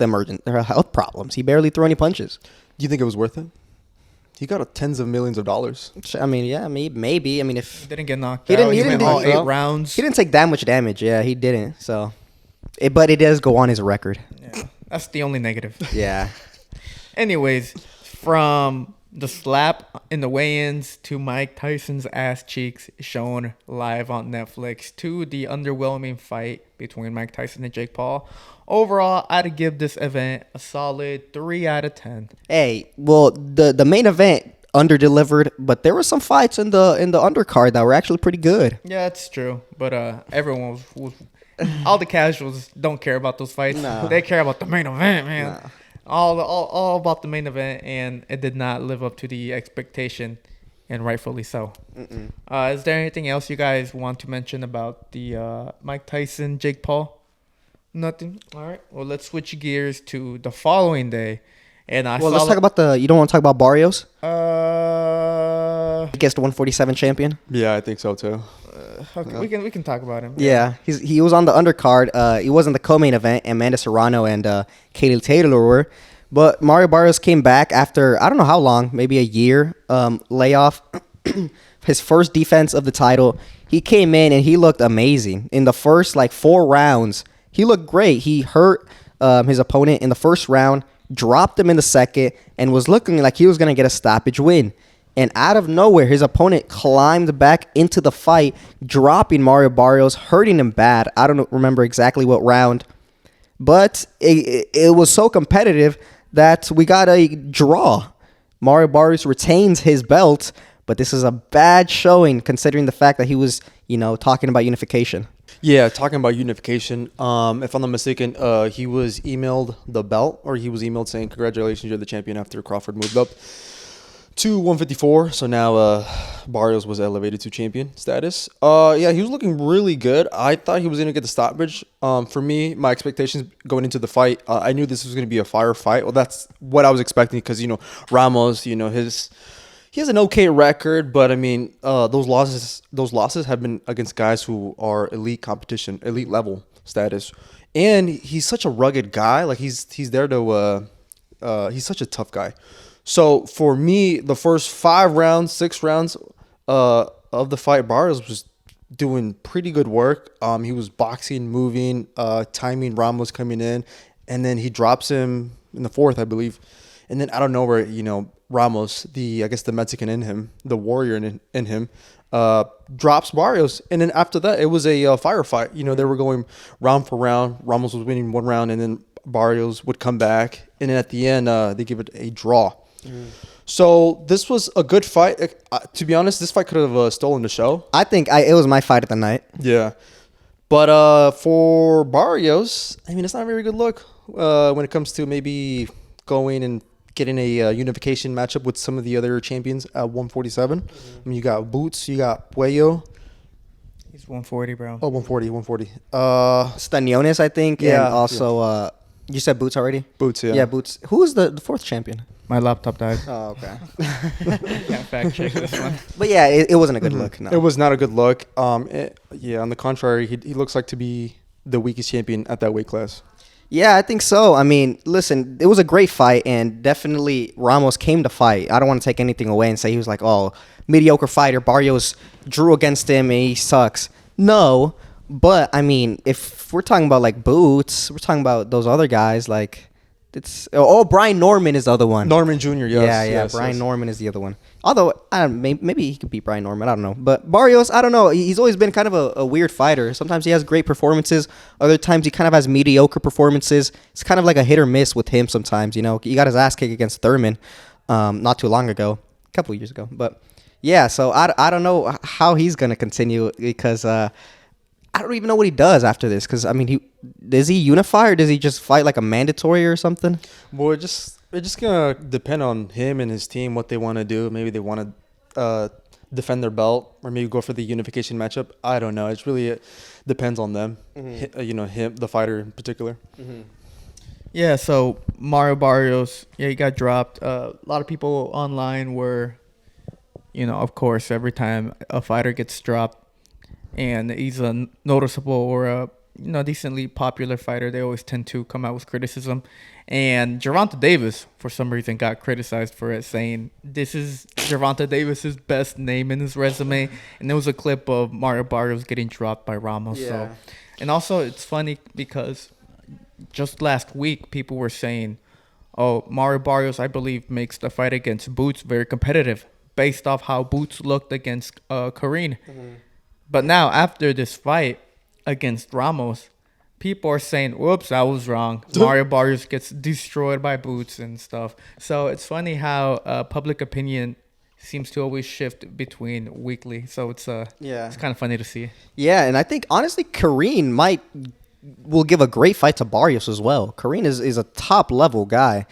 Speaker 2: problems. He barely threw any punches.
Speaker 1: Do you think it was worth it? He got tens of millions of dollars.
Speaker 2: I mean, yeah, maybe. I mean, if
Speaker 3: he didn't get knocked out, he went all 8 rounds.
Speaker 2: He didn't take that much damage. Yeah, he didn't. So, but it does go on his record.
Speaker 3: Yeah, that's the only negative.
Speaker 2: Yeah.
Speaker 3: Anyways, from the slap in the weigh-ins to Mike Tyson's ass cheeks shown live on Netflix to the underwhelming fight between Mike Tyson and Jake Paul. Overall, I'd give this event a solid 3 out of 10.
Speaker 2: Hey, well, the main event, underdelivered, but there were some fights in the undercard that were actually pretty good.
Speaker 3: Yeah, it's true. But everyone was all the casuals don't care about those fights.
Speaker 2: Nah.
Speaker 3: They care about the main event, man.
Speaker 2: Nah.
Speaker 3: All about the main event, and it did not live up to the expectation, and rightfully so. Is there anything else you guys want to mention about the Mike Tyson, Jake Paul? Nothing. All right. Well, let's switch gears to the following day, and
Speaker 2: Let's talk about the. You don't want to talk about Barrios?
Speaker 3: Uh,
Speaker 2: Against the 147 champion.
Speaker 1: Yeah, I think so too.
Speaker 3: okay, we can talk about him.
Speaker 2: Yeah, he was on the undercard. He was in the co-main event. Amanda Serrano and Katie Taylor were. But Mario Barrios came back after, I don't know how long, maybe a year layoff. His first defense of the title. He came in and he looked amazing. In the first, 4 rounds, he looked great. He hurt his opponent in the first round, dropped him in the second, and was looking like he was going to get a stoppage win. And out of nowhere, his opponent climbed back into the fight, dropping Mario Barrios, hurting him bad. I don't remember exactly what round. But it was so competitive that we got a draw. Mario Barrios retains his belt, but this is a bad showing considering the fact that he was, talking about unification.
Speaker 1: Yeah, talking about unification. If I'm not mistaken, he was emailed the belt, or he was emailed saying, "Congratulations, you're the champion." After Crawford moved up to 154, so now Barrios was elevated to champion status. Yeah, he was looking really good. I thought he was gonna get the stoppage. For me, my expectations going into the fight, I knew this was gonna be a fire fight. Well, that's what I was expecting because Ramos, he has an okay record, but I mean, those losses have been against guys who are elite level status, and he's such a rugged guy. Like he's there to he's such a tough guy. So for me, the first 6 rounds of the fight, Barrios was doing pretty good work. He was boxing, moving, timing Ramos coming in, and then he drops him in the 4th, I believe. And then out of nowhere, Ramos, the Mexican in him, the warrior in him, drops Barrios. And then after that, it was a firefight. They were going round for round. Ramos was winning 1 round, and then Barrios would come back. And then at the end, they give it a draw. So this was a good fight. To be honest, this fight could have stolen the show.
Speaker 2: I think it was my fight of the night.
Speaker 1: Yeah. But for Barrios, I mean, it's not a very good look when it comes to maybe going and getting a unification matchup with some of the other champions at 147. I mean, you got Boots, you got Puello.
Speaker 3: He's 140, bro.
Speaker 1: Oh, 140.
Speaker 2: Staniones, I think.
Speaker 1: Yeah,
Speaker 2: And also, you said Boots already?
Speaker 1: Boots, yeah.
Speaker 2: Yeah, Boots. Who was the 4th champion?
Speaker 3: My laptop died.
Speaker 2: Oh, okay.
Speaker 3: Can't fact check this one.
Speaker 2: But yeah, it wasn't a good look. No.
Speaker 1: It was not a good look. On the contrary, he looks like to be the weakest champion at that weight class.
Speaker 2: Yeah, I think so. I mean, listen, it was a great fight, and definitely Ramos came to fight. I don't want to take anything away and say he was like, mediocre fighter. Barrios drew against him, and he sucks. No, but, I mean, if we're talking about, Boots, we're talking about those other guys, Brian Norman is the other one.
Speaker 1: Norman Jr., yes.
Speaker 2: Yeah, Brian Norman is the other one. Although, maybe he could beat Brian Norman. I don't know. But Barrios, I don't know. He's always been kind of a weird fighter. Sometimes he has great performances. Other times he kind of has mediocre performances. It's kind of like a hit or miss with him sometimes. He got his ass kicked against Thurman not too long ago. A couple of years ago. But, yeah, so I don't know how he's going to continue because I don't even know what he does after this. Because, I mean, does he unify or does he just fight like a mandatory or something?
Speaker 1: Well, it's just going to depend on him and his team, what they want to do. Maybe they want to defend their belt or maybe go for the unification matchup. I don't know. It's really depends on them, him, the fighter in particular.
Speaker 2: Mm-hmm.
Speaker 3: Yeah, so Mario Barrios, he got dropped. A lot of people online were, of course, every time a fighter gets dropped and he's a noticeable or a decently popular fighter, they always tend to come out with criticism. And Gervonta Davis, for some reason, got criticized for it, saying this is Gervonta Davis's best name in his resume. And there was a clip of Mario Barrios getting dropped by Ramos.
Speaker 2: Yeah.
Speaker 3: So, and also, it's funny because just last week, people were saying, Mario Barrios, I believe, makes the fight against Boots very competitive based off how Boots looked against Karine. Mm-hmm. But now, after this fight against Ramos, people are saying, whoops, I was wrong. Mario Barrios gets destroyed by Boots and stuff. So it's funny how public opinion seems to always shift between weekly. So it's
Speaker 2: Yeah.
Speaker 3: it's kind of funny to see.
Speaker 2: Yeah, and I think honestly, Kareem will give a great fight to Barrios as well. Kareem is a top level guy.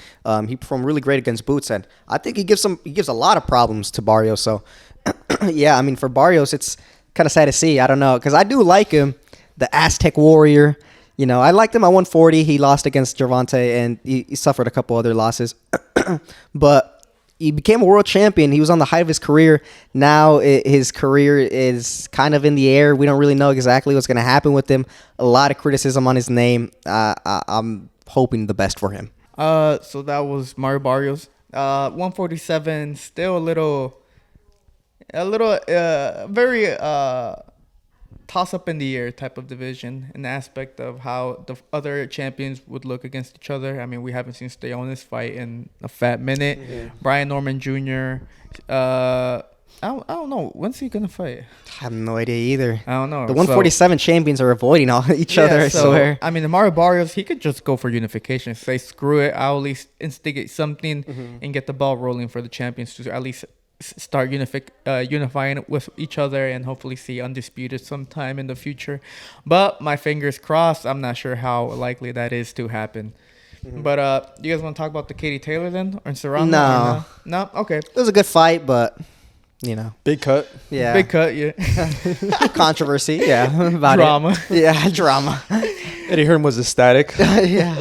Speaker 2: He performed really great against Boots, and I think he gives a lot of problems to Barrios. So yeah, I mean for Barrios, it's kind of sad to see. I don't know because I do like him, the Aztec Warrior. You know, I liked him at 140. He lost against Gervonta, and he suffered a couple other losses, but. He became a world champion. He was on the height of his career. Now his career is kind of in the air. We don't really know exactly what's going to happen with him. A lot of criticism on his name. I'm hoping the best for him.
Speaker 3: So that was Mario Barrios. 147, still very toss up in the air type of division in the aspect of how the other champions would look against each other. I mean, we haven't seen Steonis fight in a fat minute.
Speaker 2: Mm-hmm.
Speaker 3: Brian Norman Jr. I don't know. When's he gonna fight?
Speaker 2: I have no idea either.
Speaker 3: I don't know.
Speaker 2: The 147 champions are avoiding each other, I swear.
Speaker 3: I mean, the Mario Barrios, he could just go for unification. Say, screw it. I'll at least instigate something and get the ball rolling for the champions to at least start unifying with each other and hopefully see undisputed sometime in the future. But my fingers crossed. I'm not sure how likely that is to happen. But do you guys want to talk about the Katie Taylor then? Or Serrano?
Speaker 2: No.
Speaker 3: No? Okay.
Speaker 2: It was a good fight, but, you know.
Speaker 1: Big cut.
Speaker 2: Yeah.
Speaker 3: Big cut, yeah.
Speaker 2: Controversy, yeah. About
Speaker 3: Drama.
Speaker 2: It. Yeah, drama.
Speaker 1: Eddie Hearn was ecstatic.
Speaker 2: Yeah.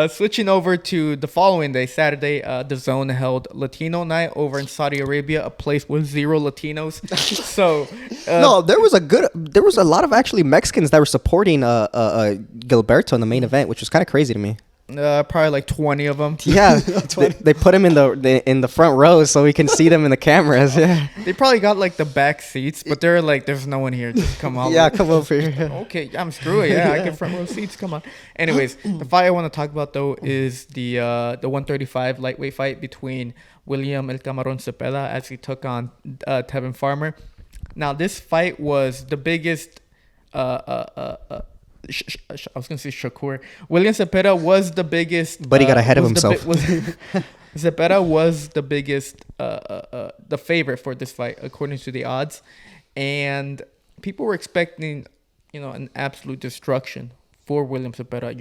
Speaker 3: Switching over to the following day, Saturday, the Zone held Latino night over in Saudi Arabia, a place with 0 Latinos. So
Speaker 2: No, there was a lot of actually Mexicans that were supporting Gilberto in the main event, which was kind of crazy to me.
Speaker 3: probably like 20 of them.
Speaker 2: Yeah, they put him in the front rows so we can see them in the cameras. Yeah,
Speaker 3: They probably got like the back seats, but they're like, there's no one here. Just come on.
Speaker 2: yeah, come over here.
Speaker 3: Okay, I'm screw it. Yeah, I get front row seats. Come on. Anyways, the fight I want to talk about though is the 135 lightweight fight between William El Camarón Zepeda as he took on Tevin Farmer. Now this fight was the biggest. I was gonna say Shakur. William Zepeda was the biggest,
Speaker 2: but he got ahead of himself.
Speaker 3: Zepeda was the biggest, the favorite for this fight according to the odds, and people were expecting, an absolute destruction for William Zepeda.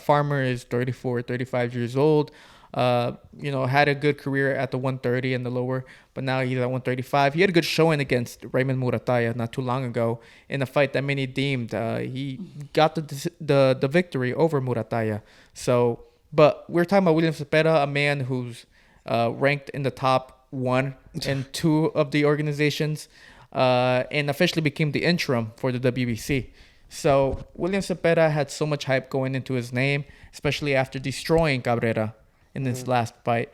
Speaker 3: Farmer is 34, 35 years old. Had a good career at the 130 and the lower, but now he's at 135. He had a good showing against Raymond Murataya not too long ago in a fight that many deemed he got the victory over Murataya. So, but we're talking about William Zepeda, a man who's ranked in the top 1 and 2 of the organizations, and officially became the interim for the WBC. So William Zepeda had so much hype going into his name, especially after destroying Cabrera in this last fight.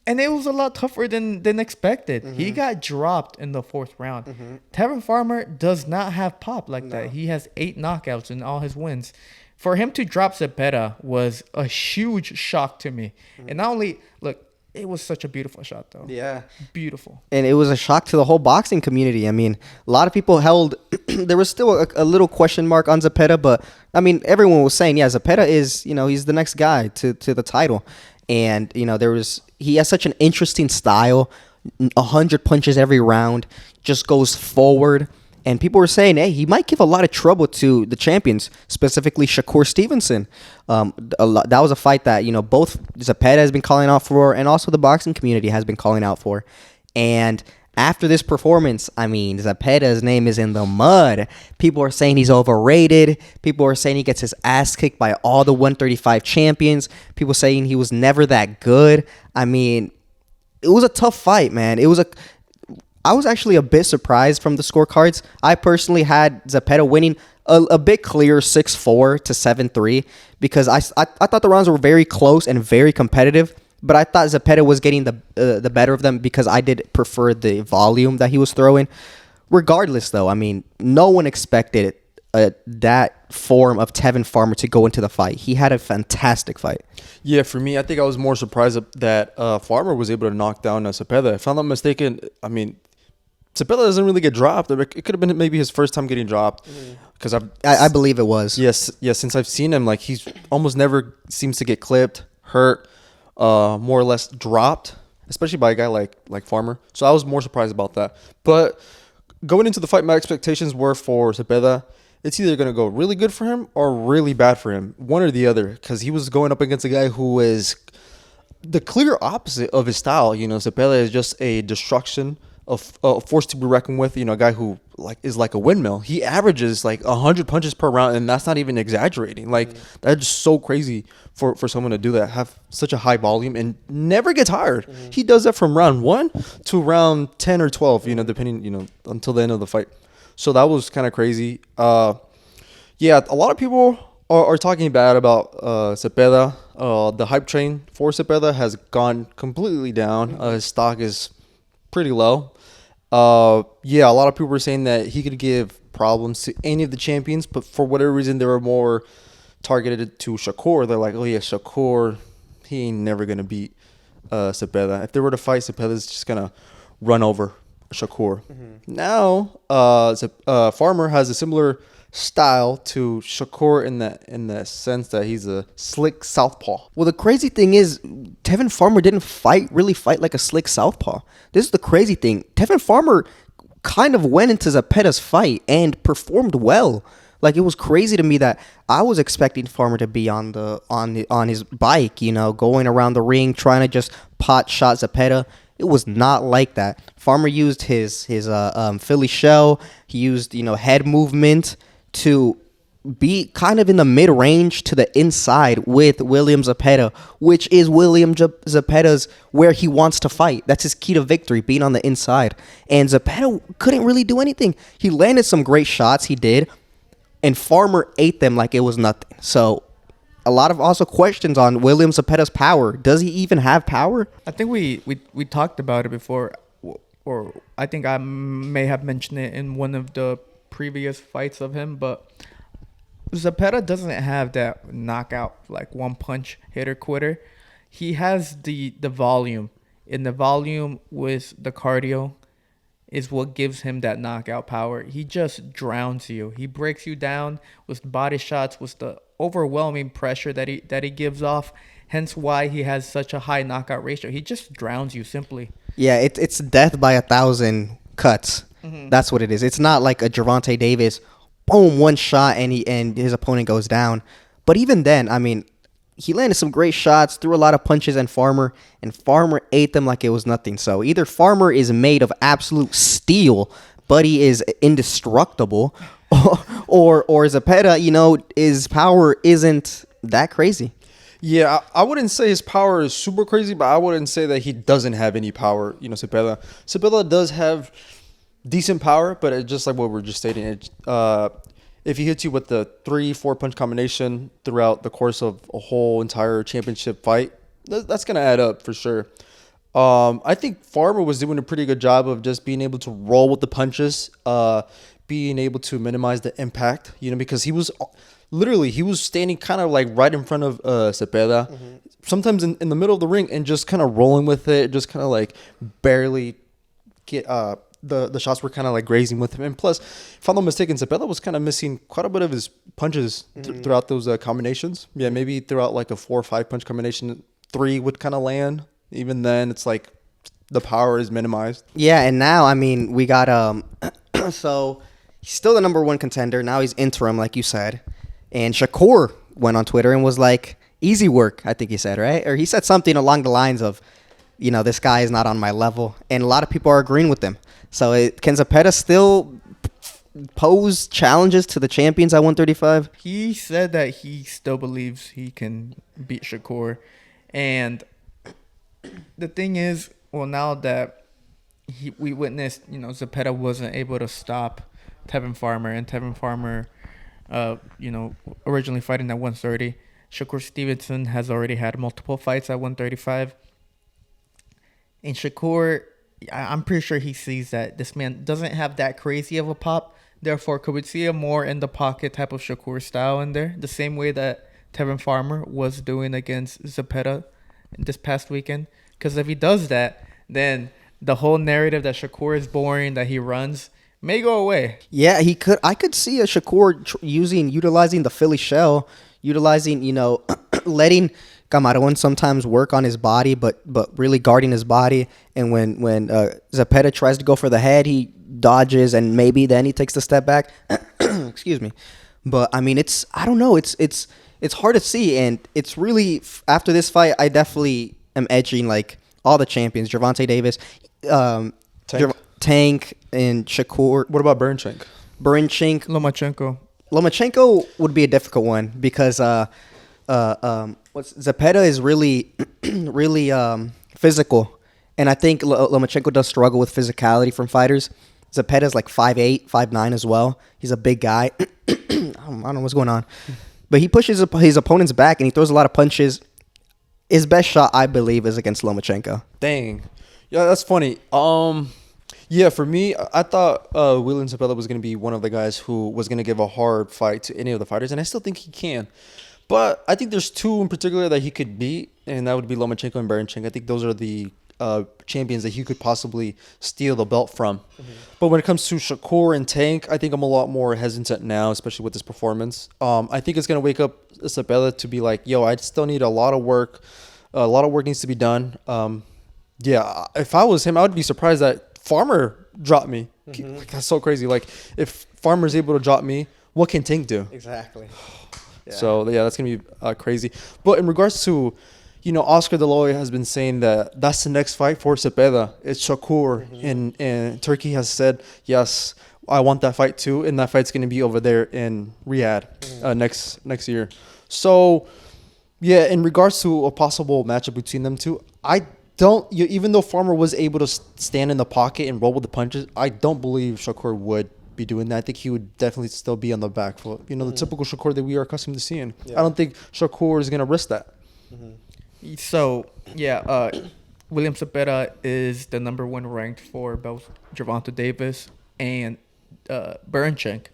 Speaker 3: And it was a lot tougher than expected. He got dropped in the 4th round. Tevin Farmer does not have pop like that. He has 8 knockouts in all his wins. For him to drop Zepeda was a huge shock to me. And not only, look, it was such a beautiful shot, though.
Speaker 2: Yeah.
Speaker 3: Beautiful.
Speaker 2: And it was a shock to the whole boxing community. I mean, a lot of people held... there was still a little question mark on Zepeda, but, I mean, everyone was saying, yeah, Zepeda is, he's the next guy to the title. And, he has such an interesting style, 100 punches every round, just goes forward. And people were saying, hey, he might give a lot of trouble to the champions, specifically Shakur Stevenson. That was a fight that, both Zepeda has been calling out for and also the boxing community has been calling out for. And after this performance, I mean, Zepeda's name is in the mud. People are saying he's overrated. People are saying he gets his ass kicked by all the 135 champions. People saying he was never that good. I mean, it was a tough fight, man. I was actually a bit surprised from the scorecards. I personally had Zepeda winning a bit clear 6-4 to 7-3 because I thought the rounds were very close and very competitive. But I thought Zepeda was getting the better of them because I did prefer the volume that he was throwing. Regardless, though, I mean, no one expected that form of Tevin Farmer to go into the fight. He had a fantastic fight.
Speaker 1: Yeah, for me, I think I was more surprised that Farmer was able to knock down Zepeda. If I'm not mistaken, I mean, Zepeda doesn't really get dropped. It could have been maybe his first time getting dropped. Because
Speaker 2: I believe it was.
Speaker 1: Yes, since I've seen him, like he's almost never seems to get clipped, hurt. more or less dropped, especially by a guy like Farmer. So I was more surprised about that. But going into the fight, my expectations were for Zepeda. It's either going to go really good for him or really bad for him, one or the other, because he was going up against a guy who is the clear opposite of his style. Zepeda is just a destruction of a force to be reckoned with. A guy who is like a windmill. He averages like 100 punches per round, and that's not even exaggerating. That's just so crazy for someone to do that, have such a high volume and never get tired. He does that from round 1 to round 10 or 12, depending, until the end of the fight. So that was kind of crazy. Yeah, a lot of people are talking bad about Zepeda. The hype train for Zepeda has gone completely down. His stock is pretty low. Yeah, a lot of people were saying that he could give problems to any of the champions, but for whatever reason, they were more targeted to Shakur. They're like, oh yeah, Shakur, he ain't never gonna beat Zepeda. If they were to fight, Zepeda's just gonna run over Shakur. Now, Farmer has a similar style to Shakur in the sense that he's a slick southpaw.
Speaker 2: Well, the crazy thing is, Tevin Farmer didn't really fight like a slick southpaw. This is the crazy thing. Tevin Farmer kind of went into Zepeda's fight and performed well. Like, it was crazy to me that I was expecting Farmer to be on his bike, going around the ring trying to just pot shot Zepeda. It was not like that. Farmer used his Philly shell. He used head movement to be kind of in the mid-range to the inside with William Zepeda, which is William Zepeda's where he wants to fight. That's his key to victory, being on the inside. And Zepeda couldn't really do anything. He landed some great shots, he did, and Farmer ate them like it was nothing. So a lot of also questions on William Zepeda's power. Does he even have power?
Speaker 3: I think we talked about it before, or I think I may have mentioned it in one of the previous fights of him, but Zepeda doesn't have that knockout, like one punch hitter quitter. He has the volume, and the volume with the cardio is what gives him that knockout power. He just drowns you. He breaks you down with body shots, with the overwhelming pressure that he gives off. Hence why he has such a high knockout ratio. He just drowns you simply.
Speaker 2: Yeah, it's death by 1,000 cuts. That's what it is. It's not like a Gervonta Davis, boom, one shot and his opponent goes down. But even then, I mean, he landed some great shots, threw a lot of punches and Farmer ate them like it was nothing. So either Farmer is made of absolute steel, but he is indestructible, or Zepeda, his power isn't that crazy.
Speaker 1: Yeah, I wouldn't say his power is super crazy, but I wouldn't say that he doesn't have any power. Zepeda. Zepeda does have decent power, but it's just like what we're just stating. If he hits you with the 3-4 punch combination throughout the course of a whole entire championship fight, that's going to add up for sure. I think Farmer was doing a pretty good job of just being able to roll with the punches, being able to minimize the impact, because he was standing kind of like right in front of Zepeda, sometimes in the middle of the ring, and just kind of rolling with it, just kind of like barely get the shots were kind of like grazing with him. And plus, if I'm not mistaken, Zepeda was kind of missing quite a bit of his punches throughout those combinations. Yeah, maybe throughout like a 4 or 5 punch combination, 3 would kind of land. Even then, it's like the power is minimized.
Speaker 2: Yeah, and now, I mean, we got so he's still the number 1 contender. Now he's interim, like you said. And Shakur went on Twitter and was like, easy work, I think he said, right? Or he said something along the lines of, this guy is not on my level. And a lot of people are agreeing with him. So can Zepeda still pose challenges to the champions at 135?
Speaker 3: He said that he still believes he can beat Shakur. And the thing is, well, now that we witnessed, Zepeda wasn't able to stop Tevin Farmer, and Tevin Farmer, originally fighting at 130. Shakur Stevenson has already had multiple fights at 135. And Shakur, I'm pretty sure he sees that this man doesn't have that crazy of a pop. Therefore, could we see a more in the pocket type of Shakur style in there? The same way that Tevin Farmer was doing against Zepeda this past weekend. Because if he does that, then the whole narrative that Shakur is boring, that he runs, may go away.
Speaker 2: Yeah, he could. I could see a Shakur utilizing the Philly shell, utilizing, letting Camarón sometimes work on his body, but really guarding his body. And when Zepeda tries to go for the head, he dodges, and maybe then he takes the step back. Excuse me. But I mean, I don't know. It's hard to see, and it's really after this fight, I definitely am edging like all the champions: Gervonta Davis, Tank, and Shakur.
Speaker 1: What about Bernchink?
Speaker 3: Lomachenko
Speaker 2: would be a difficult one because Zepeda is really physical, and I think Lomachenko does struggle with physicality from fighters. Zepeda's like 5'8", 5'9" as well. He's a big guy. I don't know what's going on, but he pushes his opponent's back and he throws a lot of punches. His best shot, I believe, is against Lomachenko.
Speaker 1: Dang, yeah, that's funny. Yeah, for me, I thought William Zepeda was going to be one of the guys who was going to give a hard fight to any of the fighters, and I still think he can. But I think there's two in particular that he could beat, and that would be Lomachenko and Bernchink. I think those are the champions that he could possibly steal the belt from. Mm-hmm. But when it comes to Shakur and Tank, I think I'm a lot more hesitant now, especially with this performance. I think it's going to wake up Zepeda to be like, yo, I still need a lot of work. A lot of work needs to be done. Yeah, if I was him, I would be surprised that Farmer dropped me. Mm-hmm. That's so crazy. Like, if Farmer's able to drop me, what can Tank do?
Speaker 2: Exactly.
Speaker 1: Yeah. So, yeah, that's going to be crazy. But in regards to, Oscar De La Hoya has been saying that that's the next fight for Zepeda. It's Shakur. Mm-hmm. And Turkey has said, yes, I want that fight too. And that fight's going to be over there in Riyadh next year. So, yeah, in regards to a possible matchup between them two, even though Farmer was able to stand in the pocket and roll with the punches, I don't believe Shakur would be doing that. I think he would definitely still be on the back foot. The typical Shakur that we are accustomed to seeing. Yeah. I don't think Shakur is going to risk that.
Speaker 3: Mm-hmm. So, yeah, William Zepeda is the number one ranked for both Gervonta Davis and Bernchink.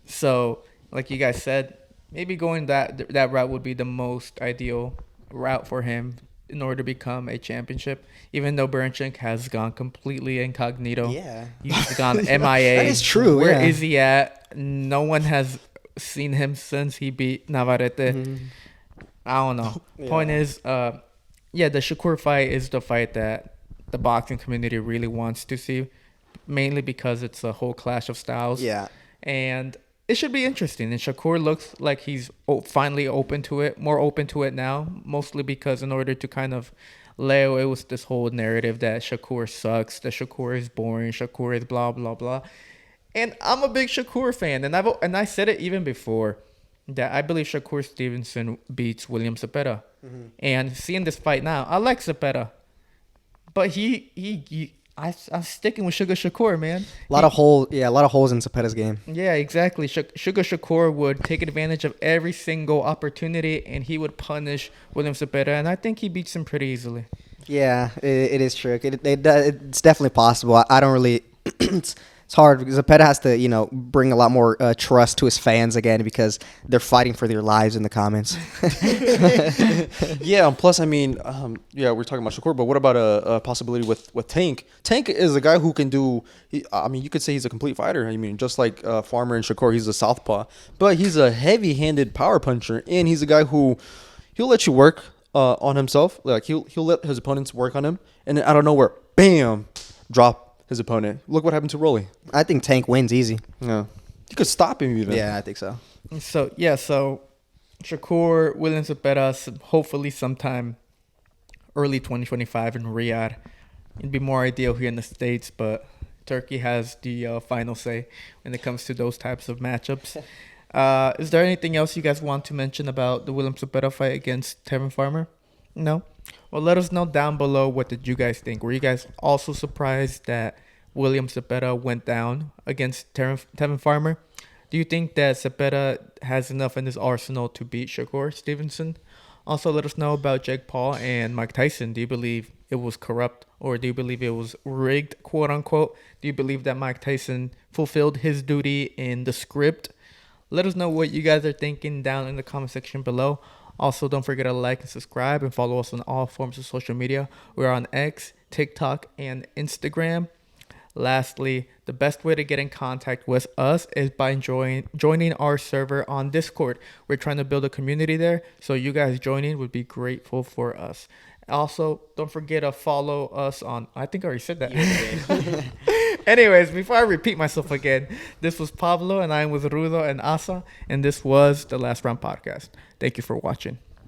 Speaker 3: So, like you guys said, maybe going that route would be the most ideal route for him in order to become a championship, even though Bernchink has gone completely incognito.
Speaker 2: Yeah.
Speaker 3: He's gone MIA.
Speaker 2: That is true.
Speaker 3: Where is he at? No one has seen him since he beat Navarrete. Mm-hmm. I don't know. Yeah. Point is, the Shakur fight is the fight that the boxing community really wants to see, mainly because it's a whole clash of styles.
Speaker 2: Yeah.
Speaker 3: And it should be interesting. And Shakur looks like he's finally more open to it now, mostly because in order to kind of Leo, it was this whole narrative that Shakur sucks, that Shakur is boring, Shakur is blah, blah, blah. And I'm a big Shakur fan. And I said it even before, that I believe Shakur Stevenson beats William Zepeda. Mm-hmm. And seeing this fight now, I like Zepeda. But I'm sticking with Sugar Shakur, man.
Speaker 2: A lot of holes in Zepeda's game.
Speaker 3: Yeah, exactly. Sugar Shakur would take advantage of every single opportunity, and he would punish William Zepeda, and I think he beats him pretty easily.
Speaker 2: Yeah, it is true. It's definitely possible. I don't really... It's hard because Zepeda has to, bring a lot more trust to his fans again because they're fighting for their lives in the comments.
Speaker 1: Yeah, and plus, I mean, we're talking about Shakur, but what about a possibility with Tank? Tank is a guy who can do, you could say he's a complete fighter. I mean, just like Farmer and Shakur, he's a southpaw. But he's a heavy-handed power puncher, and he's a guy who he'll let you work on himself. Like, he'll let his opponents work on him, and then out of nowhere, bam, drop his opponent. Look what happened to Rolly.
Speaker 2: I think Tank wins easy.
Speaker 1: Yeah. You could stop him even.
Speaker 2: Yeah, I think so.
Speaker 3: So Shakur, William Zepeda, hopefully sometime early 2025 in Riyadh. It'd be more ideal here in the States, but Turkey has the final say when it comes to those types of matchups. Is there anything else you guys want to mention about the William Zepeda fight against Tevin Farmer? No? Well, let us know down below, what did you guys think? Were you guys also surprised that William Zepeda went down against Tevin Farmer? Do you think that Zepeda has enough in his arsenal to beat Shakur Stevenson? Also, let us know about Jake Paul and Mike Tyson. Do you believe it was corrupt, or do you believe it was rigged, quote unquote? Do you believe that Mike Tyson fulfilled his duty in the script? Let us know what you guys are thinking down in the comment section below. Also, don't forget to like and subscribe and follow us on all forms of social media. We're on X, TikTok, and Instagram. Lastly, the best way to get in contact with us is by joining our server on Discord. We're trying to build a community there, so you guys joining would be grateful for us. Also, don't forget to follow us on... I think I already said that. Anyways, before I repeat myself again, this was Pablo, and I'm with Rudo and Asa, and this was the Last Round Podcast. Thank you for watching.